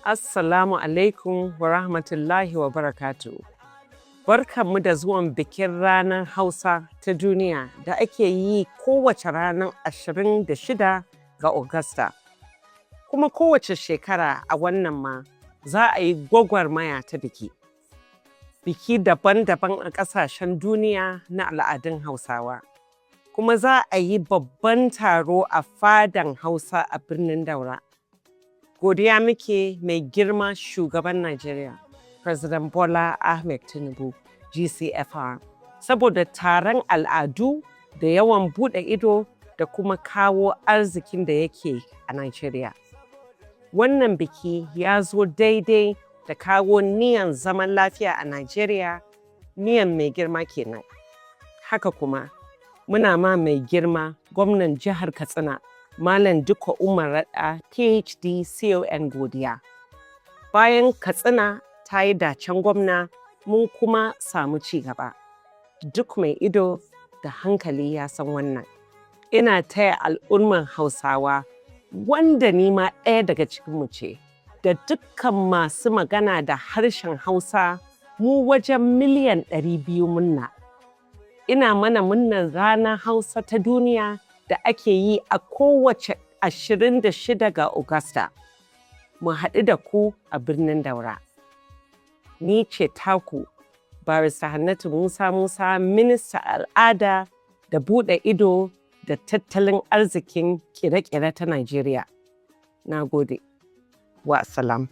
Assalamu alaikum wa rahmatullahi wa barakatuh. Barkanmu da zuwan bikin ranar Hausa ta duniya da ake yi kowace ranar 26 ga Agusta. Kuma kowace shekara a wannan ma za a yi gwagwarmaya ta biki. Biki daban-daban a ƙasashen duniya na al'adun Hausawa. Kuma za a yi babban taro a fadan Hausa a birnin Daura. Godiya muke mai girma shugaban Najeriya, President Bola Ahmed Tinubu, GCFR, saboda taron al'adu da yawan buɗe ido da kuma kawo arzikin da yake a Najeriya. Wannan biki ya zo daidai da kawo niyan zaman lafiya a Najeriya, niyan mai girma kenan. Haka kuma, muna ma mai girma gwamnan jihar Katsina, Malam Dikko Umar Radda PhD CON godiya. Bayan Katsina ta yi dacen gwamna, mun kuma samu ci gaba. Duk mai ido da hankali ya san wannan. Ina taya al'ummar Hausawa, wanda ni ma ɗaya daga cikinmu ce, da dukkan masu magana da harshen Hausa, mu wajen miliyan 200 munna. Ina mana munnar ranar Hausa ta duniya da ake yi a kowace 26 ga Agusta. Mu haɗu da ku a birnin Daura. Ni ce taku, Barista Hannatu Musa, Ministar Al'ada da Buɗe Ido da Tattalin Arzikin Ƙire-ƙire ta Najeriya. Na gode. Wa salam.